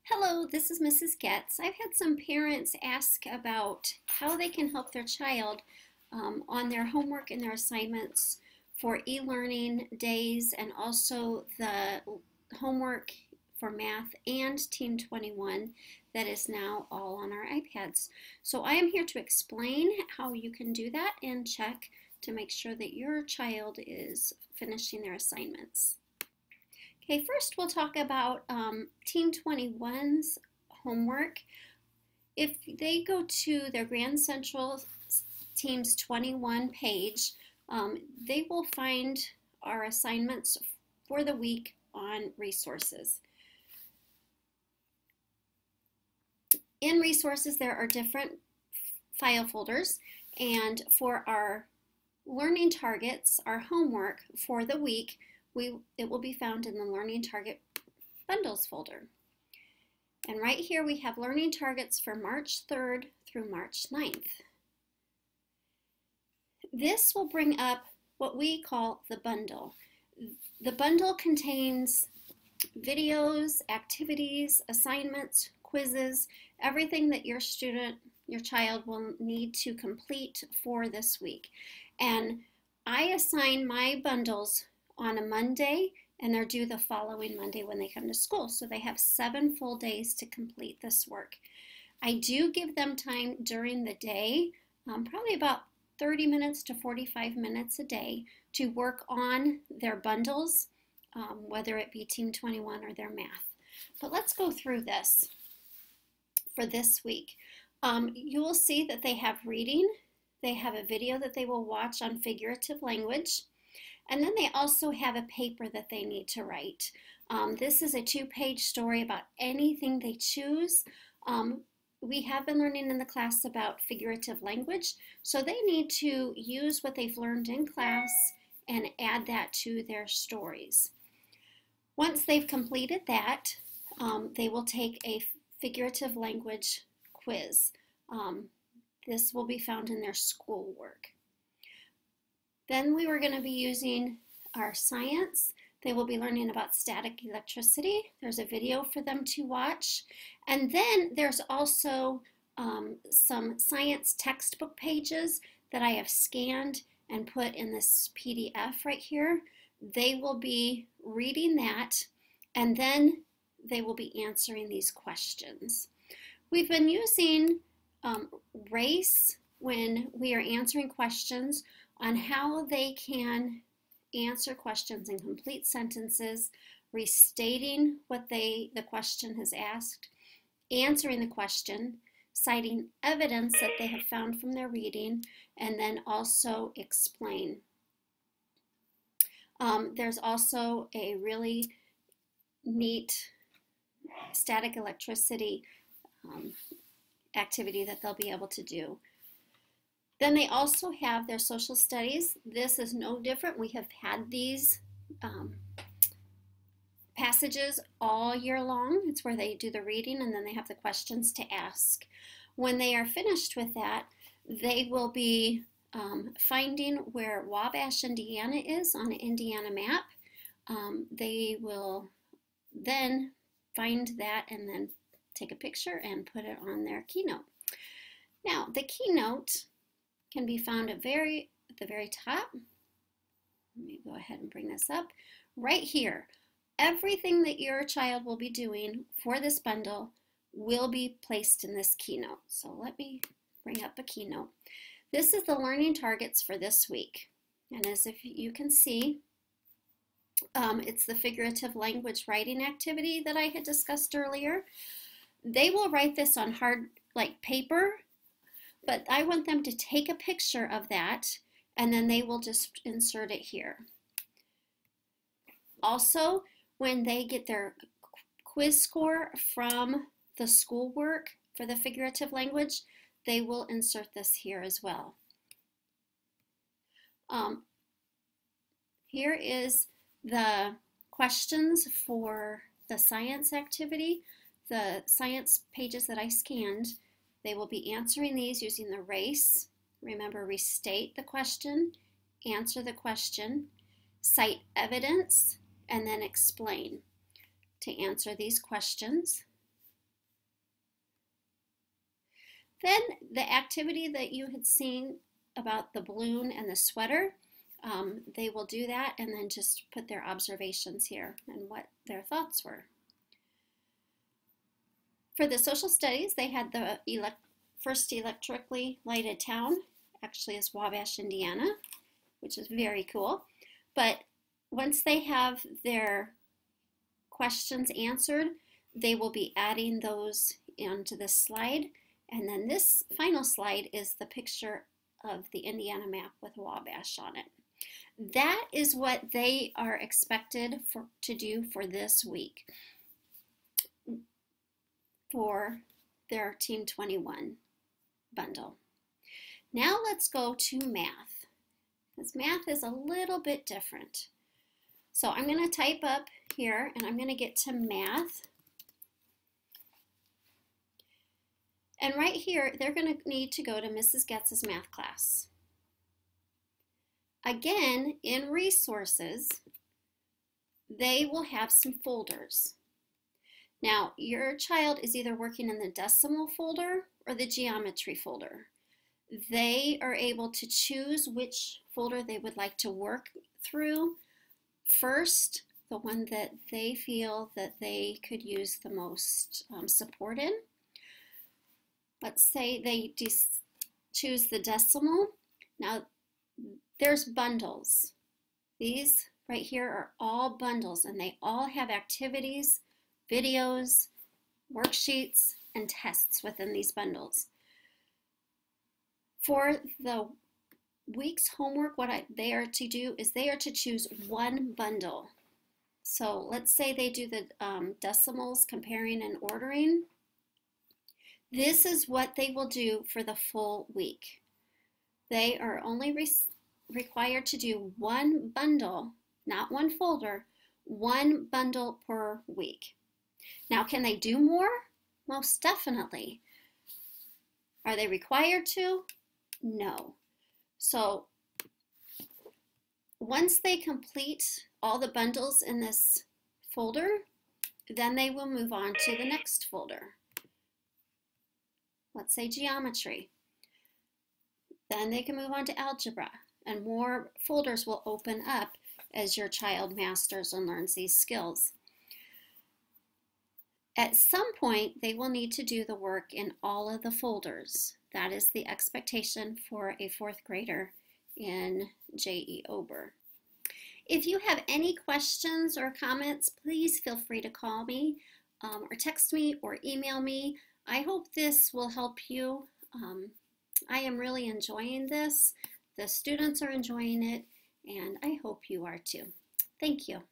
Hello, this is Mrs. Getz. I've had some parents ask about how they can help their child on their homework and their assignments for e-learning days and also the homework for math and Team 21 that is now all on our iPads. So I am here to explain how you can do that and check to make sure that your child is finishing their assignments. Okay, first we'll talk about Team 21's homework. If they go to their Grand Central Teams 21 page, they will find our assignments for the week on resources. In resources, there are different file folders, and for our learning targets, our homework for the week, it will be found in the Learning Target Bundles folder. And right here we have learning targets for March 3rd through March 9th. This will bring up what we call the bundle. The bundle contains videos, activities, assignments, quizzes, everything that your child will need to complete for this week. And I assign my bundles on a Monday, and they're due the following Monday when they come to school. So they have 7 full days to complete this work. I do give them time during the day, probably about 30 minutes to 45 minutes a day to work on their bundles, whether it be Team 21 or their math. But let's go through this for this week. You will see that they have reading. They have a video that they will watch on figurative language. And then they also have a paper that they need to write. This is a 2-page story about anything they choose. We have been learning in the class about figurative language, so they need to use what they've learned in class and add that to their stories. Once they've completed that, they will take a figurative language quiz. This will be found in their schoolwork. Then we were going to be using our science. They will be learning about static electricity. There's a video for them to watch. And then there's also some science textbook pages that I have scanned and put in this PDF right here. They will be reading that, and then they will be answering these questions. We've been using RACE when we are answering questions on how they can answer questions in complete sentences, restating what the question has asked, answering the question, citing evidence that they have found from their reading, and then also explain. There's also a really neat static electricity activity that they'll be able to do. Then they also have their social studies. This is no different. We have had these passages all year long. It's where they do the reading and then they have the questions to ask. When they are finished with that, they will be finding where Wabash, Indiana is on an Indiana map. They will then find that and then take a picture and put it on their keynote. Now, the keynote can be found at the very top. Let me go ahead and bring this up. Right here, everything that your child will be doing for this bundle will be placed in this keynote. So let me bring up a keynote. This is the learning targets for this week. And as if you can see, it's the figurative language writing activity that I had discussed earlier. They will write this on hard, like paper, but I want them to take a picture of that and then they will just insert it here. Also, when they get their quiz score from the schoolwork for the figurative language, they will insert this here as well. Here is the questions for the science activity, the science pages that I scanned. They will be answering these using the RACE. Remember, restate the question, answer the question, cite evidence, and then explain to answer these questions. Then the activity that you had seen about the balloon and the sweater, they will do that and then just put their observations here and what their thoughts were. For the social studies, they had the first electrically lighted town, actually is Wabash, Indiana, which is very cool. But once they have their questions answered, they will be adding those onto this slide. And then this final slide is the picture of the Indiana map with Wabash on it. That is what they are expected to do for this week for their Team 21 bundle. Now let's go to math, because math is a little bit different. So I'm going to type up here and I'm going to get to math. And right here, they're going to need to go to Mrs. Getz's math class. Again, in resources, they will have some folders. Now, your child is either working in the decimal folder or the geometry folder. They are able to choose which folder they would like to work through first, the one that they feel that they could use the most support in. Let's say they choose the decimal. Now, there's bundles. These right here are all bundles, and they all have activities, videos, worksheets, and tests within these bundles. For the week's homework, what they are to do is they are to choose one bundle. So let's say they do the decimals, comparing and ordering. This is what they will do for the full week. They are only required to do one bundle, not one folder, one bundle per week. Now, can they do more? Most definitely. Are they required to? No. So once they complete all the bundles in this folder, then they will move on to the next folder. Let's say geometry. Then they can move on to algebra, and more folders will open up as your child masters and learns these skills. At some point, they will need to do the work in all of the folders. That is the expectation for a fourth grader in J.E. Ober. If you have any questions or comments, please feel free to call me or text me or email me. I hope this will help you. I am really enjoying this. The students are enjoying it, and I hope you are too. Thank you.